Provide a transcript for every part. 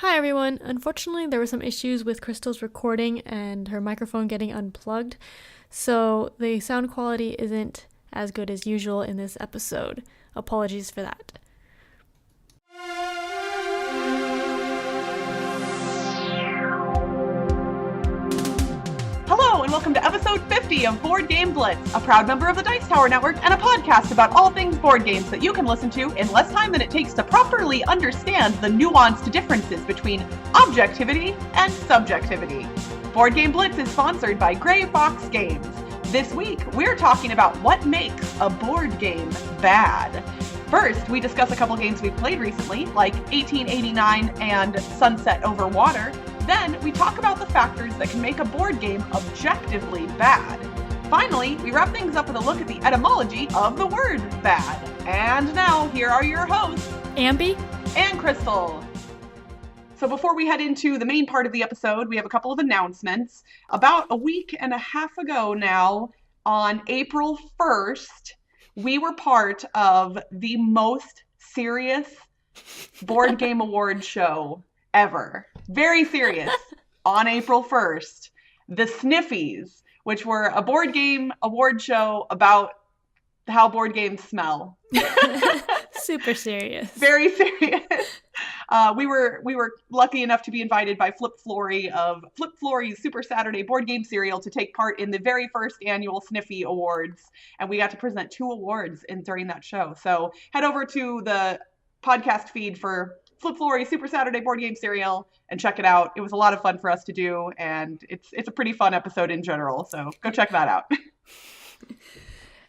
Hi everyone. Unfortunately, there were some issues with Crystal's recording and her microphone getting unplugged, so the sound quality isn't as good as usual in this episode. Apologies for that. Hello and welcome to episode 50 of Board Game Blitz, a proud member of the Dice Tower Network and a podcast about all things board games that you can listen to in less time than it takes to properly understand the nuanced differences between objectivity and subjectivity. Board Game Blitz is sponsored by Gray Fox Games. This week, we're talking about what makes a board game bad. First, we discuss a couple games we've played recently, like 1889 and Sunset Over Water. Then, we talk about the factors that can make a board game objectively bad. Finally, we wrap things up with a look at the etymology of the word bad. And now, here are your hosts, Ambie and Crystal. So before we head into the main part of the episode, we have a couple of announcements. About a week and a half ago now, on April 1st, we were part of the most serious board game award show ever. Very serious. On April 1st, the Sniffies, which were a board game award show about how board games smell. Super serious. Very serious. We were lucky enough to be invited by Flip Flory of Flip Flory's Super Saturday board game serial to take part in the very first annual Sniffy Awards, and we got to present 2 awards during that show. So head over to the podcast feed for Flip Flory Super Saturday board game serial and check it out. It was a lot of fun for us to do, and it's a pretty fun episode in general. So go check that out.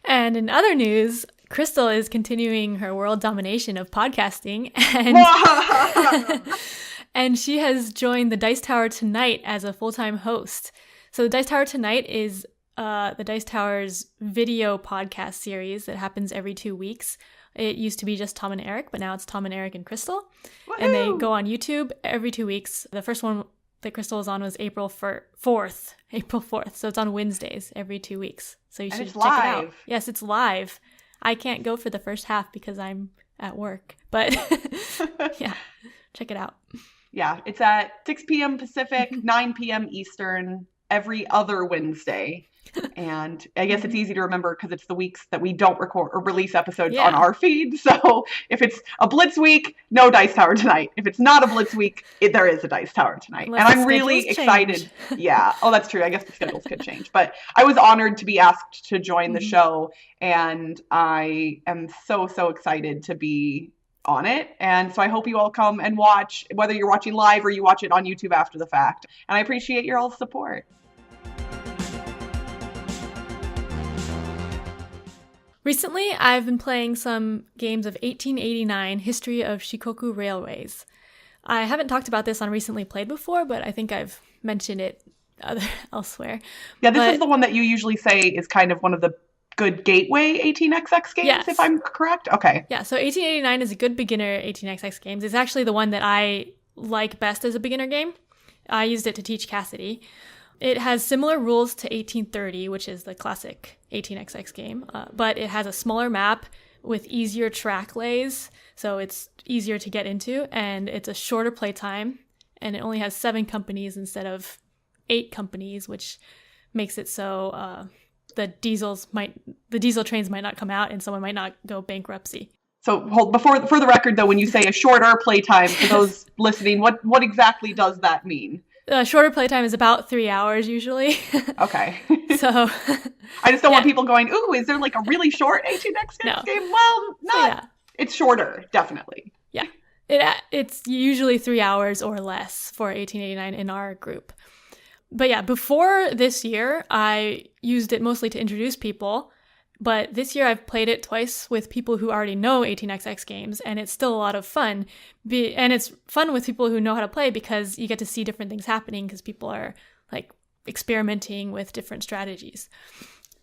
And in other news, Crystal is continuing her world domination of podcasting, and she has joined the Dice Tower Tonight as a full-time host. So the Dice Tower Tonight is the Dice Tower's video podcast series that happens every 2 weeks. It used to be just Tom and Eric, but now it's Tom and Eric and Crystal. Woohoo! And they go on YouTube every 2 weeks. The first one that Crystal was on was April 4th. So it's on Wednesdays every 2 weeks. So you should check it out. Yes, it's live. I can't go for the first half because I'm at work, but yeah, check it out. Yeah, it's at 6 p.m. Pacific, 9 p.m. Eastern, every other Wednesday. And I guess it's easy to remember because it's the weeks that we don't record or release episodes on our feed. So if it's a Blitz week, no Dice Tower Tonight. If it's not a Blitz week, there is a Dice Tower Tonight. Unless and I'm really excited. Yeah. Oh, that's true. I guess the schedules could change. But I was honored to be asked to join the show. And I am so excited to be on it. And so I hope you all come and watch, whether you're watching live or you watch it on YouTube after the fact. And I appreciate your all's support. Recently, I've been playing some games of 1889 History of Shikoku Railways. I haven't talked about this on Recently Played before, but I think I've mentioned it elsewhere. Yeah, this is the one that you usually say is kind of one of the good gateway 18xx games, if I'm correct? Okay. Yeah, so 1889 is a good beginner 18xx games. It's actually the one that I like best as a beginner game. I used it to teach Cassidy. It has similar rules to 1830, which is the classic 18xx game, but it has a smaller map with easier track lays, so it's easier to get into, and it's a shorter playtime, and it only has 7 companies instead of 8 companies, which makes it so the diesel trains might not come out, and someone might not go bankruptcy. So for the record, though, when you say a shorter playtime, for those listening, what exactly does that mean? Shorter playtime is about 3 hours usually. Okay. So I just don't want people going, ooh, is there like a really short 18xx game? Well, not. It's shorter, definitely. Yeah. It's usually 3 hours or less for 1889 in our group. But yeah, before this year, I used it mostly to introduce people. But this year I've played it twice with people who already know 18xx games, and it's still a lot of fun. And it's fun with people who know how to play because you get to see different things happening because people are like experimenting with different strategies.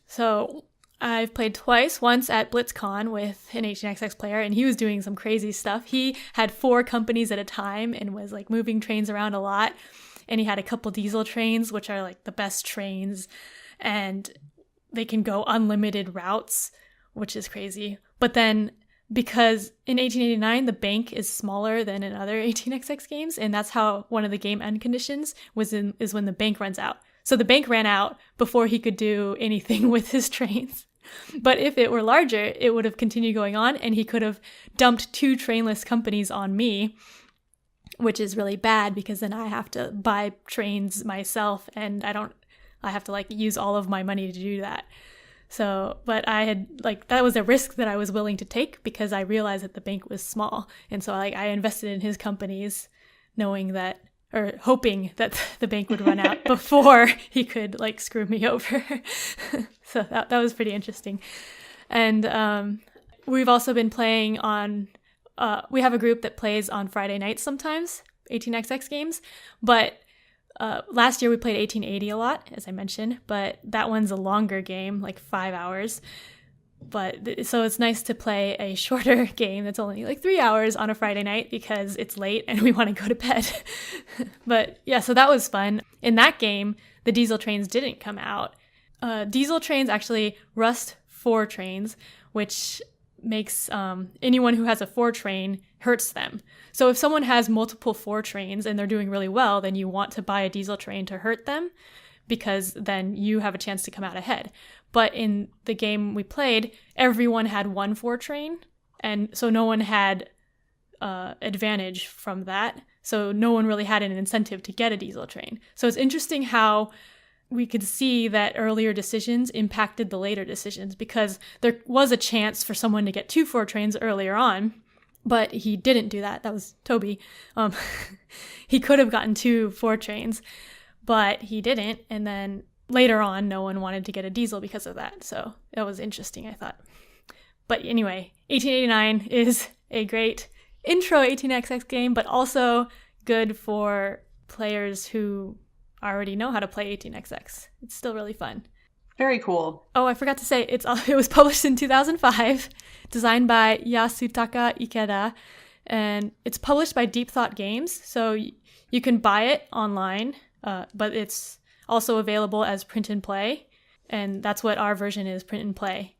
So I've played twice, once at BlitzCon with an 18xx player, and he was doing some crazy stuff. He had 4 companies at a time and was like moving trains around a lot. And he had a couple diesel trains, which are like the best trains. And they can go unlimited routes, which is crazy. But then because in 1889, the bank is smaller than in other 18xx games, and that's how one of the game end conditions is when the bank runs out. So the bank ran out before he could do anything with his trains. But if it were larger, it would have continued going on, and he could have dumped 2 trainless companies on me, which is really bad because then I have to buy trains myself, and I have to like use all of my money to do that. So, but I had that was a risk that I was willing to take because I realized that the bank was small. And so I invested in his companies knowing that, or hoping that the bank would run out before he could like screw me over. So that was pretty interesting. And we've also been playing on, we have a group that plays on Friday nights sometimes, 18xx games, but last year we played 1880 a lot, as I mentioned, but that one's a longer game, like 5 hours. But so it's nice to play a shorter game that's only like 3 hours on a Friday night because it's late and we want to go to bed. But yeah, so that was fun. In that game, the diesel trains didn't come out. Diesel trains actually rust 4 trains, which makes anyone who has a 4 train hurts them. So if someone has multiple 4 trains and they're doing really well, then you want to buy a diesel train to hurt them because then you have a chance to come out ahead. But in the game we played, everyone had 1 4 train, and so no one had advantage from that. So no one really had an incentive to get a diesel train. So it's interesting how we could see that earlier decisions impacted the later decisions because there was a chance for someone to get 2 4 trains earlier on, but he didn't do that. That was Toby. He could have gotten 2 4 trains, but he didn't. And then later on, no one wanted to get a diesel because of that. So that was interesting, I thought. But anyway, 1889 is a great intro 18xx game, but also good for players who already know how to play 18xx. It's still really fun. Very cool. Oh, I forgot to say, it was published in 2005, designed by Yasutaka Ikeda, and it's published by Deep Thought Games, so you can buy it online, but it's also available as print and play, and that's what our version is, print and play.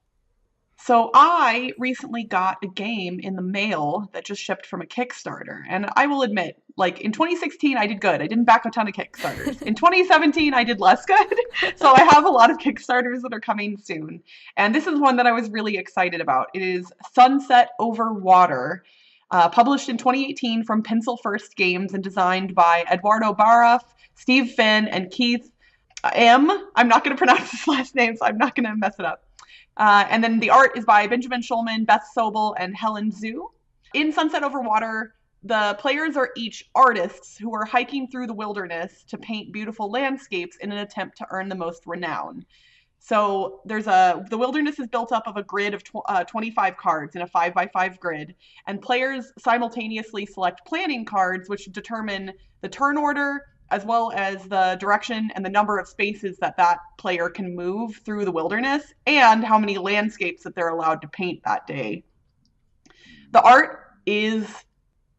So I recently got a game in the mail that just shipped from a Kickstarter. And I will admit, like in 2016, I did good. I didn't back a ton of Kickstarters. In 2017, I did less good. So I have a lot of Kickstarters that are coming soon. And this is one that I was really excited about. It is Sunset Over Water, published in 2018 from Pencil First Games and designed by Eduardo Baraf, Steve Finn, and Keith M. I'm not going to pronounce his last name, so I'm not going to mess it up. And then the art is by Benjamin Schulman, Beth Sobel, and Helen Zhu. In Sunset Over Water, the players are each artists who are hiking through the wilderness to paint beautiful landscapes in an attempt to earn the most renown. So the wilderness is built up of a grid of 25 cards in a 5x5 grid, and players simultaneously select planning cards, which determine the turn order, as well as the direction and the number of spaces that player can move through the wilderness, and how many landscapes that they're allowed to paint that day. The art is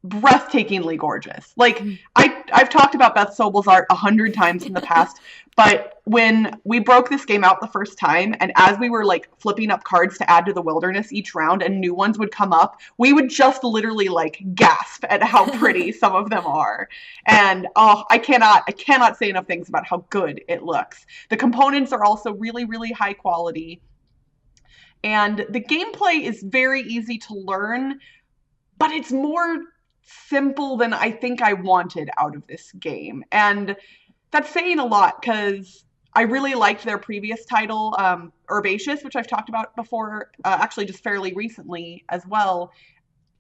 breathtakingly gorgeous. Like, I've talked about Beth Sobel's art 100 times in the past, but when we broke this game out the first time, and as we were like flipping up cards to add to the wilderness each round and new ones would come up, we would just literally like gasp at how pretty some of them are. And I cannot say enough things about how good it looks. The components are also really, really high quality. And the gameplay is very easy to learn, but it's more simple than I think I wanted out of this game. And that's saying a lot because I really liked their previous title, Herbaceous, which I've talked about before, actually just fairly recently as well.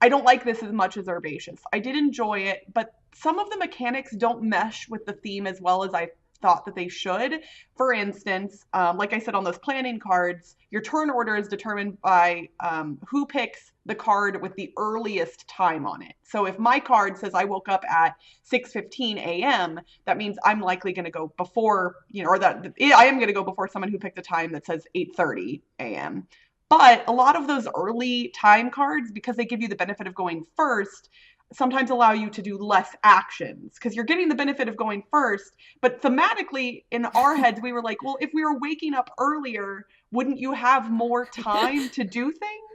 I don't like this as much as Herbaceous. I did enjoy it, but some of the mechanics don't mesh with the theme as well as I thought that they should. For instance, like I said, on those planning cards, your turn order is determined by who picks the card with the earliest time on it. So if my card says I woke up at 6:15 a.m., that means I'm likely going to go before, or that I am going to go before someone who picked a time that says 8:30 a.m. But a lot of those early time cards, because they give you the benefit of going first, sometimes allow you to do less actions because you're getting the benefit of going first. But thematically, in our heads, we were like, well, if we were waking up earlier, wouldn't you have more time to do things?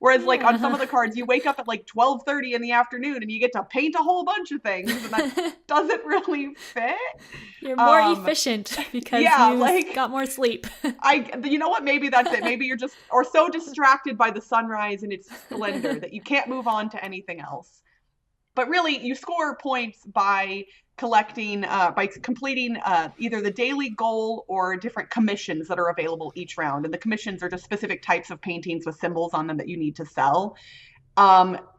Whereas like on some of the cards, you wake up at like 12:30 in the afternoon and you get to paint a whole bunch of things, and that doesn't really fit. You're more efficient because you got more sleep. You know what? Maybe that's it. Maybe you're just or so distracted by the sunrise and its splendor that you can't move on to anything else. But really, you score points by completing either the daily goal or different commissions that are available each round. And the commissions are just specific types of paintings with symbols on them that you need to sell.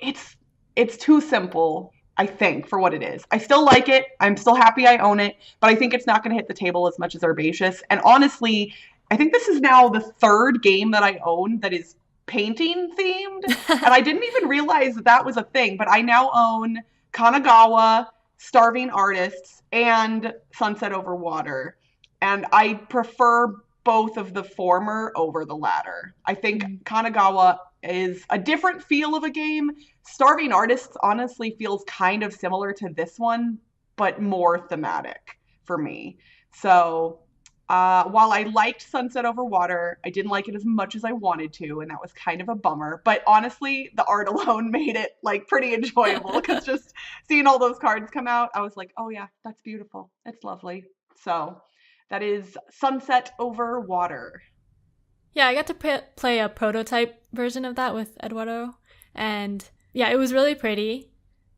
It's too simple, I think, for what it is. I still like it. I'm still happy I own it, but I think it's not going to hit the table as much as Herbaceous. And honestly, I think this is now the third game that I own that is painting themed. And I didn't even realize that was a thing, but I now own Kanagawa, Starving Artists, and Sunset Over Water. And I prefer both of the former over the latter. I think Kanagawa is a different feel of a game. Starving Artists honestly feels kind of similar to this one, but more thematic for me. So while I liked Sunset Over Water, I didn't like it as much as I wanted to, and that was kind of a bummer. But honestly, the art alone made it like pretty enjoyable because just seeing all those cards come out, I was like, oh yeah, that's beautiful. It's lovely. So that is Sunset Over Water. Yeah, I got to play a prototype version of that with Eduardo, and yeah, it was really pretty,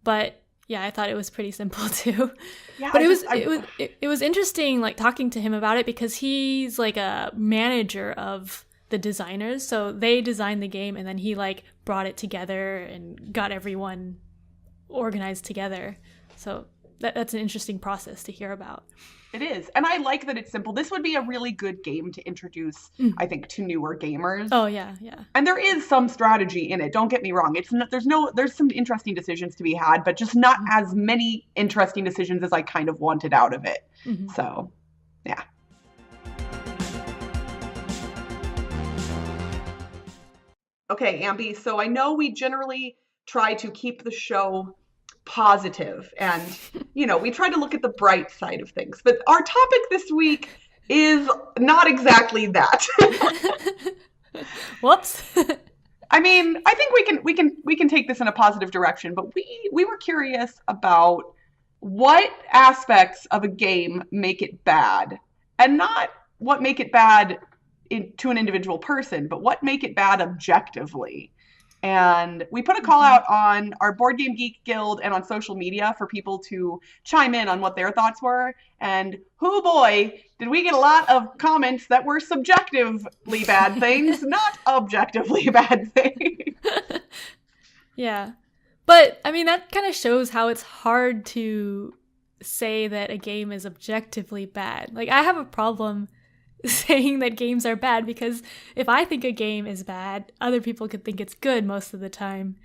but yeah, I thought it was pretty simple too. Yeah, but it was interesting like talking to him about it because he's like a manager of the designers. So they designed the game and then he like brought it together and got everyone organized together. So that's an interesting process to hear about. It is. And I like that it's simple. This would be a really good game to introduce, I think, to newer gamers. Oh, yeah, yeah. And there is some strategy in it. Don't get me wrong. There's some interesting decisions to be had, but just not as many interesting decisions as I kind of wanted out of it. Mm-hmm. So, yeah. Okay, Ambie. So I know we generally try to keep the show positive and we try to look at the bright side of things, but our topic this week is not exactly that. Whoops. I mean, I think we can take this in a positive direction, but we were curious about what aspects of a game make it bad, and not what make it bad to an individual person, but what make it bad objectively. And we put a call out on our Board Game Geek Guild and on social media for people to chime in on what their thoughts were. And oh boy, did we get a lot of comments that were subjectively bad things, not objectively bad things. Yeah. But, I mean, that kind of shows how it's hard to say that a game is objectively bad. Like, I have a problem saying that games are bad because if I think a game is bad, other people could think it's good most of the time.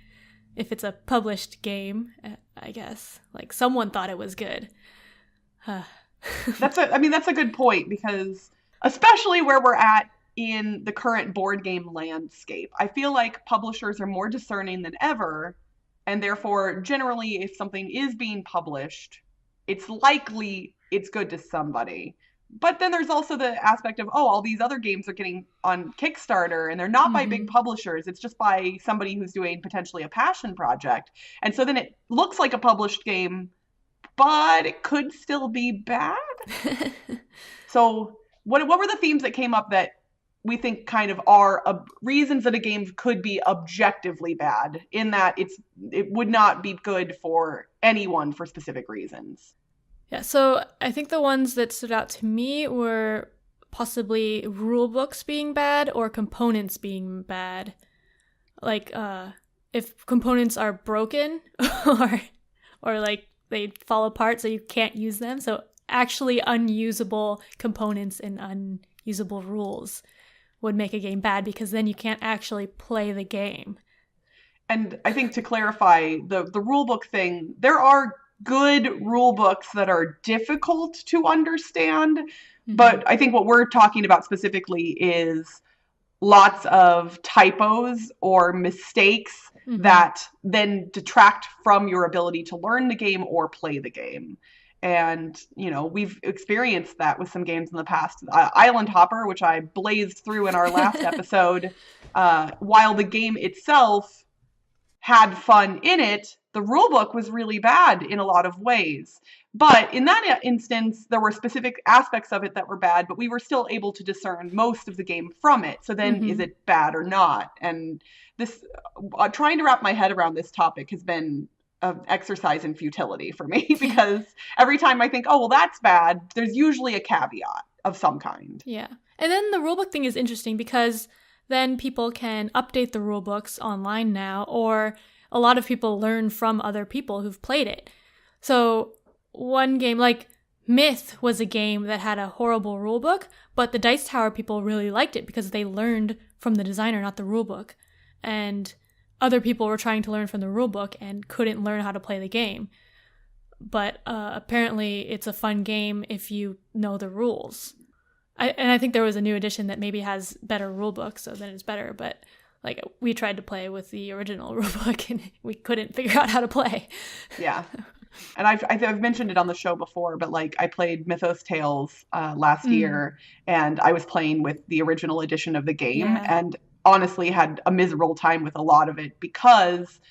If it's a published game, I guess. Like, someone thought it was good. That's a good point because especially where we're at in the current board game landscape, I feel like publishers are more discerning than ever, and therefore, generally, if something is being published, it's likely it's good to somebody. But then there's also the aspect of, all these other games are getting on Kickstarter and they're not by big publishers. It's just by somebody who's doing potentially a passion project. And so then it looks like a published game, but it could still be bad. So what were the themes that came up that we think kind of are reasons that a game could be objectively bad in that it would not be good for anyone for specific reasons? Yeah, so I think the ones that stood out to me were possibly rule books being bad or components being bad. Like, if components are broken or like they fall apart so you can't use them. So actually unusable components and unusable rules would make a game bad because then you can't actually play the game. And I think to clarify the rule book thing, there are good rule books that are difficult to understand, but I think what we're talking about specifically is lots of typos or mistakes that then detract from your ability to learn the game or play the game. And, we've experienced that with some games in the past. Island Hopper, which I blazed through in our last episode, while the game itself had fun in it, the rulebook was really bad in a lot of ways. But in that instance, there were specific aspects of it that were bad, but we were still able to discern most of the game from it. So then, is it bad or not? And this, trying to wrap my head around this topic has been an exercise in futility for me, because every time I think, oh, well, that's bad, there's usually a caveat of some kind. Yeah. And then the rulebook thing is interesting because then people can update the rulebooks online now, or a lot of people learn from other people who've played it. So one game, like Myth, was a game that had a horrible rulebook, but the Dice Tower people really liked it because they learned from the designer, not the rulebook. And other people were trying to learn from the rulebook and couldn't learn how to play the game. But apparently it's a fun game if you know the rules. I think there was a new edition that maybe has better rulebooks, so then it's better. But like, we tried to play with the original rulebook and we couldn't figure out how to play. Yeah. And I've mentioned it on the show before, but like, I played Mythos Tales last year, and I was playing with the original edition of the game, and honestly had a miserable time with a lot of it because,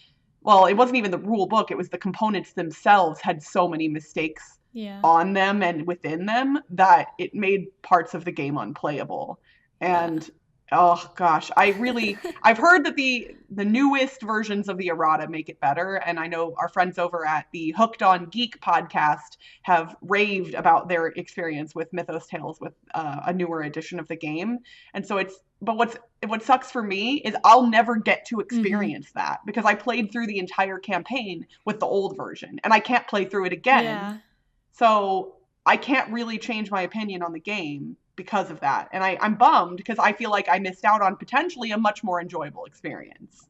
well, it wasn't even the rule book, it was the components themselves had so many mistakes on them and within them that it made parts of the game unplayable. And oh gosh, I've heard that the newest versions of the errata make it better, and I know our friends over at the Hooked on Geek podcast have raved about their experience with Mythos Tales with a newer edition of the game. And so but what sucks for me is I'll never get to experience that, because I played through the entire campaign with the old version and I can't play through it again. Yeah. So I can't really change my opinion on the game because of that. And I'm bummed because I feel like I missed out on potentially a much more enjoyable experience.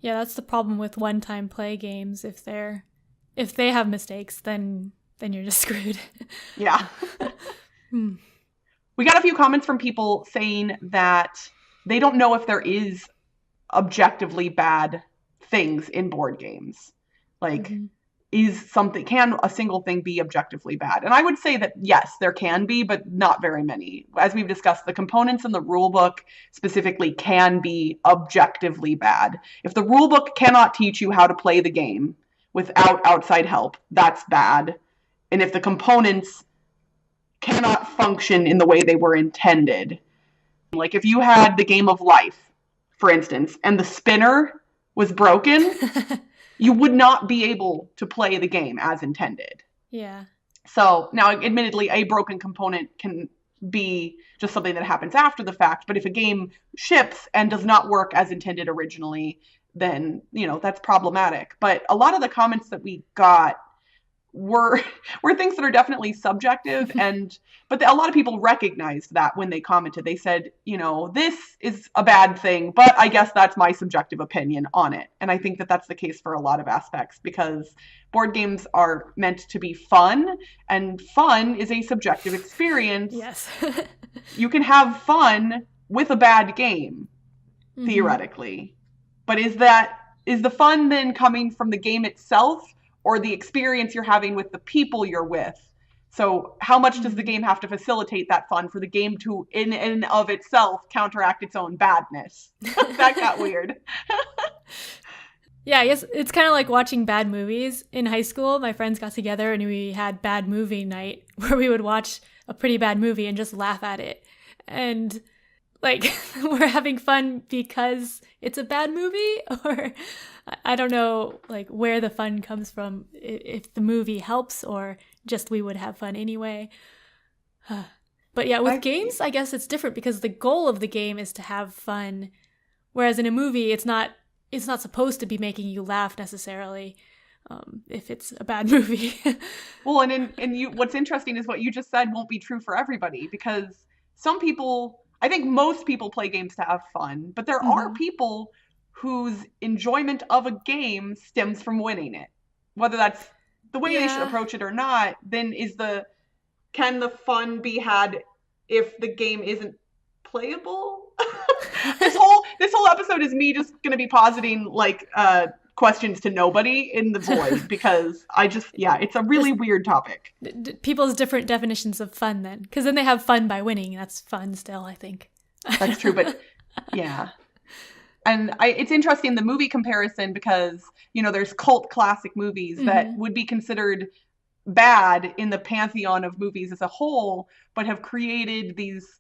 Yeah, that's the problem with one-time play games. If they have mistakes, then you're just screwed. Yeah. We got a few comments from people saying that they don't know if there is objectively bad things in board games. Like, can a single thing be objectively bad? And I would say that yes, there can be, but not very many. As we've discussed, the components in the rule book specifically can be objectively bad. If the rule book cannot teach you how to play the game without outside help, that's bad. And if the components cannot function in the way they were intended, like if you had the game of life, for instance, and the spinner was broken, you would not be able to play the game as intended. Yeah. So now, admittedly, a broken component can be just something that happens after the fact, but if a game ships and does not work as intended originally, then, that's problematic. But a lot of the comments that we got were things that are definitely subjective, but a lot of people recognized that when they commented. They said, this is a bad thing, but I guess that's my subjective opinion on it. And I think that that's the case for a lot of aspects, because board games are meant to be fun, and fun is a subjective experience. Yes. You can have fun with a bad game, theoretically. But is the fun then coming from the game itself, or the experience you're having with the people you're with? So how much does the game have to facilitate that fun for the game to, in and of itself, counteract its own badness? That got weird. Yeah, I guess it's kind of like watching bad movies. In high school, my friends got together and we had bad movie night where we would watch a pretty bad movie and just laugh at it. And like, we're having fun because it's a bad movie, or I don't know, like, where the fun comes from, if the movie helps or just we would have fun anyway. But yeah, with games, I guess it's different because the goal of the game is to have fun, whereas in a movie, it's not supposed to be making you laugh necessarily, if it's a bad movie. Well, and what's interesting is what you just said won't be true for everybody, because some people, I think most people play games to have fun, but there are people whose enjoyment of a game stems from winning it. Whether that's the way they should approach it or not, then can the fun be had if the game isn't playable? This whole episode is me just going to be positing like questions to nobody in the void because it's a really weird topic. People's different definitions of fun then. Because then they have fun by winning. That's fun still, I think. That's true, but yeah. And it's interesting, the movie comparison, because, there's cult classic movies that would be considered bad in the pantheon of movies as a whole, but have created these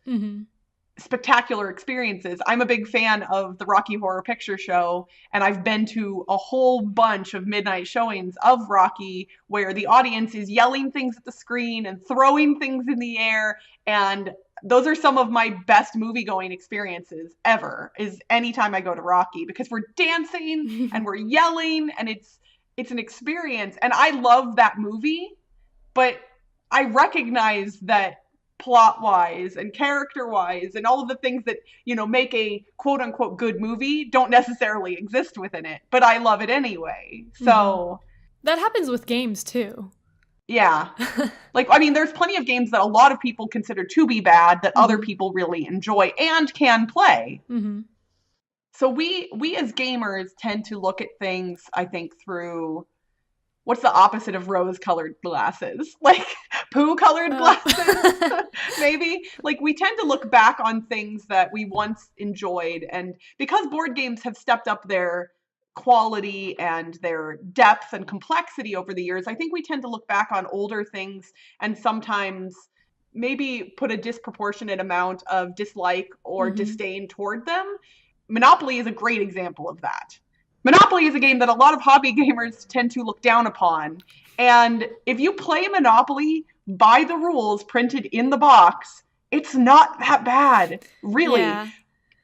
spectacular experiences. I'm a big fan of the Rocky Horror Picture Show, and I've been to a whole bunch of midnight showings of Rocky where the audience is yelling things at the screen and throwing things in the air, and those are some of my best movie-going experiences ever, is anytime I go to Rocky, because we're dancing and we're yelling, and it's an experience. And I love that movie, but I recognize that plot-wise and character-wise and all of the things that, make a quote-unquote good movie don't necessarily exist within it. But I love it anyway. So... That happens with games, too. Yeah. There's plenty of games that a lot of people consider to be bad that other people really enjoy and can play. So we as gamers tend to look at things, I think, through what's the opposite of rose-colored glasses? Like poo-colored glasses, maybe? We tend to look back on things that we once enjoyed. And because board games have stepped up their quality and their depth and complexity over the years, I think we tend to look back on older things and sometimes maybe put a disproportionate amount of dislike or disdain toward them. Monopoly is a great example of that. Monopoly is a game that a lot of hobby gamers tend to look down upon. And if you play Monopoly by the rules printed in the box, it's not that bad, really. Yeah.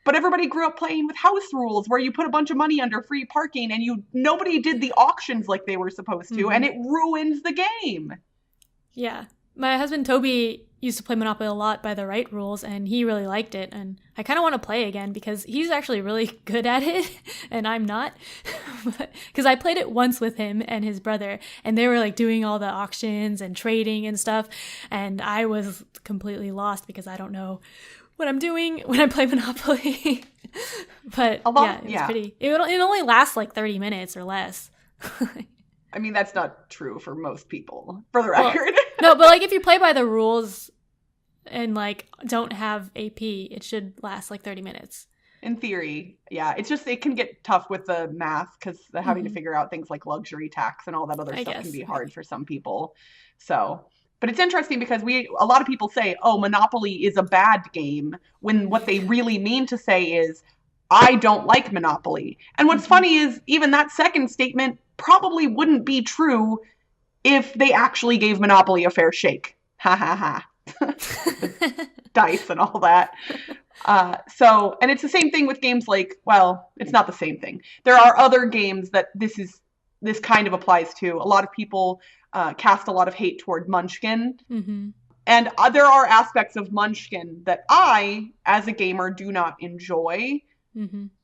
But everybody grew up playing with house rules where you put a bunch of money under free parking and nobody did the auctions like they were supposed to, and it ruins the game. Yeah. My husband Toby used to play Monopoly a lot by the right rules, and he really liked it. And I kind of want to play again because he's actually really good at it, and I'm not. Because I played it once with him and his brother, and they were doing all the auctions and trading and stuff, and I was completely lost because I don't know what I'm doing when I play Monopoly. But it's pretty. It only lasts 30 minutes or less. I mean, that's not true for most people, for the record. No, but if you play by the rules and don't have AP, it should last 30 minutes. In theory, yeah. It's just, it can get tough with the math because having to figure out things like luxury tax and all that other stuff can be hard for some people. So... But it's interesting because a lot of people say, oh, Monopoly is a bad game, when what they really mean to say is, I don't like Monopoly. And what's funny is even that second statement probably wouldn't be true if they actually gave Monopoly a fair shake. Ha ha ha. Dice and all that. And it's the same thing with games it's not the same thing. There are other games that this kind of applies to. A lot of people cast a lot of hate toward Munchkin. And there are aspects of Munchkin that I, as a gamer, do not enjoy.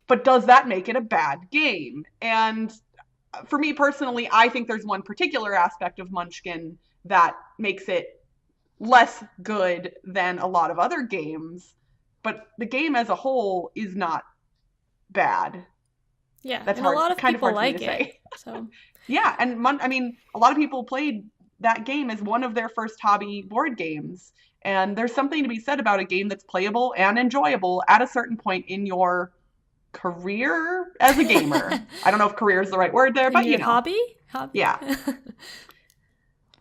But does that make it a bad game? And for me personally, I think there's one particular aspect of Munchkin that makes it less good than a lot of other games. But the game as a whole is not bad. Yeah, that's hard. A lot of people like it. So. Yeah, and a lot of people played that game as one of their first hobby board games. And there's something to be said about a game that's playable and enjoyable at a certain point in your career as a gamer. I don't know if career is the right word there, but Hobby? Yeah.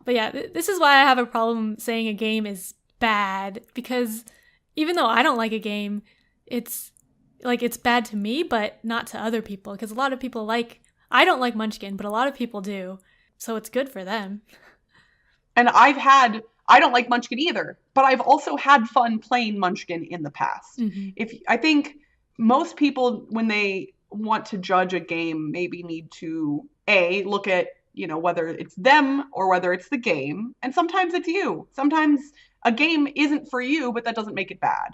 But yeah, this is why I have a problem saying a game is bad, because even though I don't like a game, it's bad to me, but not to other people, because a lot of people I don't like Munchkin, but a lot of people do. So it's good for them. And I don't like Munchkin either, but I've also had fun playing Munchkin in the past. I think most people, when they want to judge a game, maybe need to look at, whether it's them or whether it's the game. And sometimes it's you. Sometimes a game isn't for you, but that doesn't make it bad.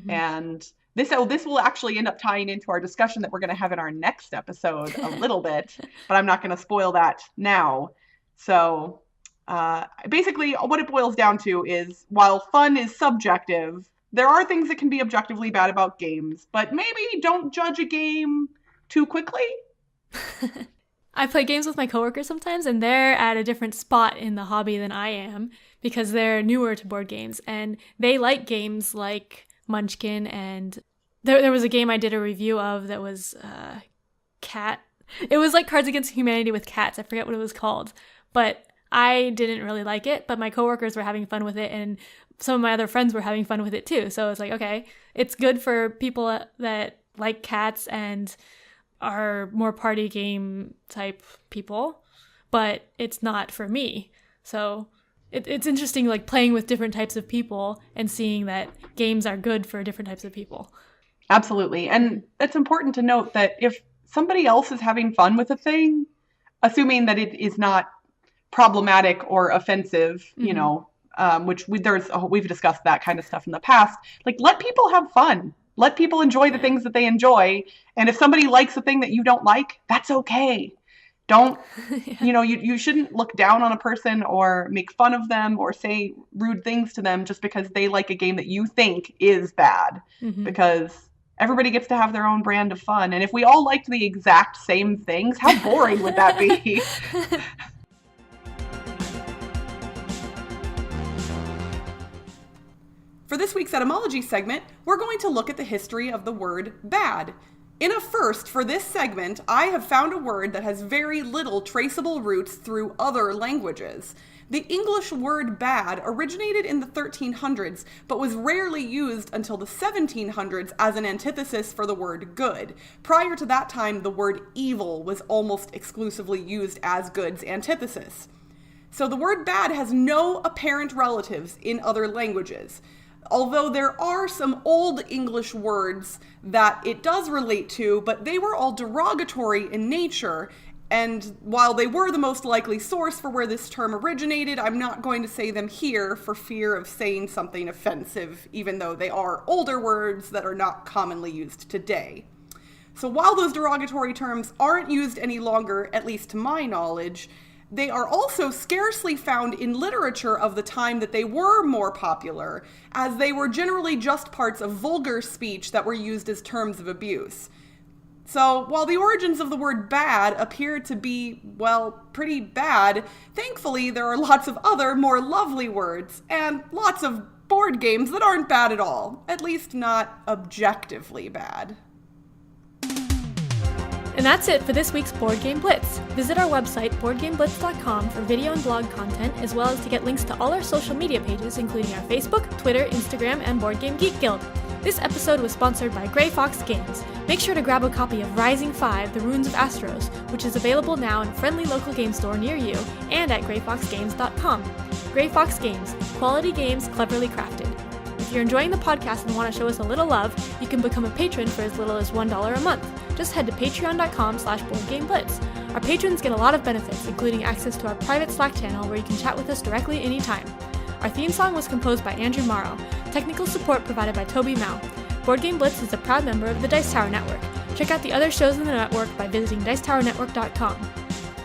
And this will actually end up tying into our discussion that we're going to have in our next episode a little bit, but I'm not going to spoil that now. So basically what it boils down to is, while fun is subjective, there are things that can be objectively bad about games, but maybe don't judge a game too quickly. I play games with my coworkers sometimes, and they're at a different spot in the hobby than I am because they're newer to board games, and they like games like Munchkin, and there was a game I did a review of that was Cat. It was like Cards Against Humanity with cats. I forget what it was called, but I didn't really like it, but my coworkers were having fun with it, and some of my other friends were having fun with it too. So it's like, okay, it's good for people that like cats and are more party game type people, but it's not for me. So it's interesting, like playing with different types of people and seeing that games are good for different types of people. Absolutely. And it's important to note that if somebody else is having fun with a thing, assuming that it is not problematic or offensive, you know, which we've discussed that kind of stuff in the past. Like, let people have fun. Let people enjoy the things that they enjoy. And if somebody likes a thing that you don't like, that's okay. Don't, you know, you shouldn't look down on a person or make fun of them or say rude things to them just because they like a game that you think is bad. Because everybody gets to have their own brand of fun. And if we all liked the exact same things, how boring would that be? For this week's etymology segment, we're going to look at the history of the word bad. In a first for this segment, I have found a word that has very little traceable roots through other languages. The English word bad originated in the 1300s, but was rarely used until the 1700s as an antithesis for the word good. Prior to that time, the word evil was almost exclusively used as good's antithesis. So the word bad has no apparent relatives in other languages. Although there are some old English words that it does relate to, but they were all derogatory in nature. And while they were the most likely source for where this term originated, I'm not going to say them here for fear of saying something offensive, even though they are older words that are not commonly used today. So while those derogatory terms aren't used any longer, at least to my knowledge, they are also scarcely found in literature of the time that they were more popular, as they were generally just parts of vulgar speech that were used as terms of abuse. So, while the origins of the word bad appear to be, well, pretty bad, thankfully there are lots of other, more lovely words, and lots of board games that aren't bad at all. At least not objectively bad. And that's it for this week's Board Game Blitz. Visit our website, boardgameblitz.com, for video and blog content, as well as to get links to all our social media pages, including our Facebook, Twitter, Instagram, and Board Game Geek Guild. This episode was sponsored by Grey Fox Games. Make sure to grab a copy of Rising 5, The Runes of Astros, which is available now in a friendly local game store near you and at greyfoxgames.com. Grey Fox Games, quality games cleverly crafted. If you're enjoying the podcast and want to show us a little love, you can become a patron for as little as $1 a month. Just head to patreon.com/boardgameblitz. Our patrons get a lot of benefits, including access to our private Slack channel where you can chat with us directly anytime. Our theme song was composed by Andrew Morrow. Technical support provided by Toby Mao. Board Game Blitz is a proud member of the Dice Tower Network. Check out the other shows in the network by visiting dicetowernetwork.com.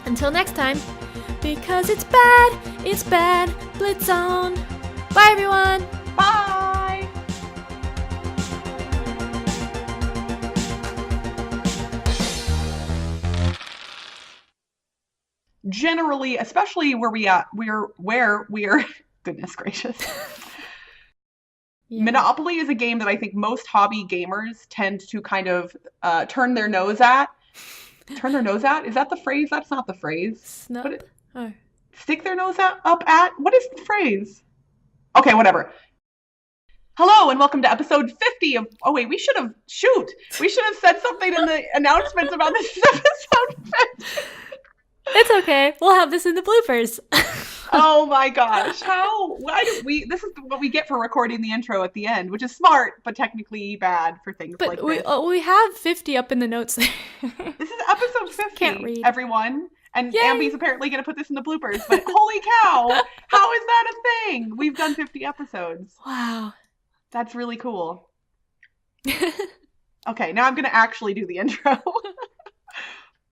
Until next time, because it's bad, Blitz on! Bye everyone! Bye! Generally, especially where we're goodness gracious. Yeah. Monopoly is a game that I think most hobby gamers tend to kind of turn their nose at. Turn their nose at? Is that the phrase? That's not the phrase. Snub? Stick their nose up at? What is the phrase? Okay, whatever. Hello and welcome to episode 50 of... Oh wait, we should have said something in the announcements about this episode 50. It's okay. We'll have this in the bloopers. Oh my gosh. This is what we get for recording the intro at the end, which is smart, but technically bad for things like this. But we have 50 up in the notes there. This is episode 50, can't read. Everyone. And Yay. Ambie's apparently going to put this in the bloopers, but holy cow, how is that a thing? We've done 50 episodes. Wow. That's really cool. Okay, now I'm going to actually do the intro.